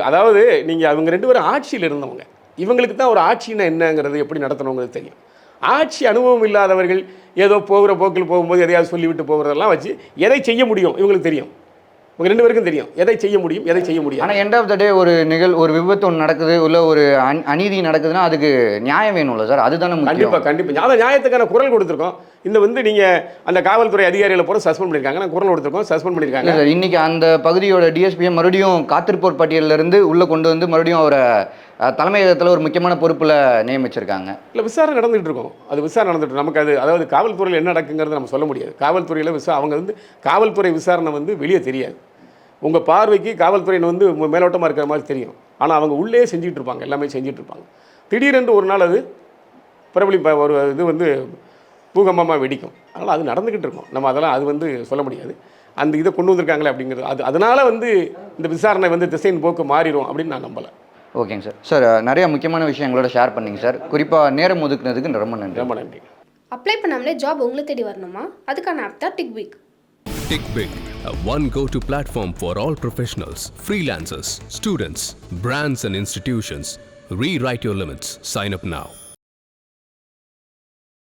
[SPEAKER 4] அதாவது நீங்கள் அவங்க 2 பேரும் ஆட்சியில் இருந்தவங்க, இவங்களுக்கு தான் ஒரு ஆட்சின்னா என்னங்கிறது எப்படி நடத்தணுங்கிறது தெரியும். ஆட்சி அனுபவம் இல்லாதவர்கள் ஏதோ போகிற போக்கில் போகும்போது எதையாவது சொல்லிவிட்டு போகிறதெல்லாம் வச்சு எதை செய்ய முடியும் இவங்களுக்கு தெரியும். உங்க 2 பேருக்கும் தெரியும் எதை செய்ய முடியும் எதை செய்ய முடியும்.
[SPEAKER 3] ஆனால் எண்ட் ஆஃப் த டே ஒரு விபத்து ஒன்று நடக்குது, இல்லை ஒரு அநீதி நடக்குதுன்னா அதுக்கு நியாயம் வேணும்ல சார், அதுதானே முக்கியம்.
[SPEAKER 4] கண்டிப்பாக அதை நியாயத்துக்கான குரல் கொடுத்துருக்கோம். இந்த வந்து நீங்கள் அந்த காவல்துறை அதிகாரிகளை போல சஸ்பெண்ட் பண்ணியிருக்காங்க, நான் குரல் கொடுத்துருக்கோம், சஸ்பெண்ட் பண்ணியிருக்காங்க
[SPEAKER 3] சார். இன்னைக்கு அந்த பகுதியோட டிஎஸ்பியை மறுபடியும் காத்திருப்போர் பட்டியலிருந்து உள்ளே கொண்டு வந்து மறுபடியும் அவரை தலைமையகத்தில் ஒரு முக்கியமான பொறுப்பில் நியமிச்சிருக்காங்க.
[SPEAKER 4] இல்லை, விசாரணை நடந்துகிட்டு இருக்கோம். அது விசாரணை நடந்துட்டு நமக்கு அதாவது காவல்துறையில் என்ன நடக்குங்கிறது நம்ம சொல்ல முடியாது. காவல்துறையில் அவங்க வந்து காவல்துறை விசாரணை வந்து வெளியே தெரியாது. உங்கள் பார்வைக்கு காவல்துறை வந்து மேலோட்டமாக இருக்கிற மாதிரி தெரியும். ஆனால் அவங்க உள்ளே செஞ்சுட்டு இருப்பாங்க, எல்லாமே செஞ்சுட்டு இருப்பாங்க. திடீரென்று ஒரு நாள் அது ஒரு இது வந்து பூகம்பமாக வெடிக்கும். அதனால் அது நடந்துக்கிட்டு இருக்கும். நம்ம அதெல்லாம் அது வந்து சொல்ல முடியாது. அந்த இதை கொண்டு வந்திருக்காங்களே அப்படிங்கிறது அதனால் வந்து இந்த விசாரணை வந்து திசையின் போக்கு மாறிடும் அப்படின்னு நான் நம்பலை.
[SPEAKER 3] ஓகேங்க சார். சார் நிறைய முக்கியமான விஷயங்களோட ஷேர் பண்ணிங்க சார். குறிப்பாக நேரம் ஒதுக்குனதுக்கு ரொம்ப நன்றி.
[SPEAKER 4] ரொம்ப நன்றி.
[SPEAKER 1] அப்ளை பண்ணாமலே ஜாப் உங்களை தேடி வரணுமா? அதுக்கான ஆப் தான் டிக்பிக்.
[SPEAKER 2] TickBig, a one go-to platform for all professionals, freelancers, students, brands and institutions. Rewrite your limits. Sign up now.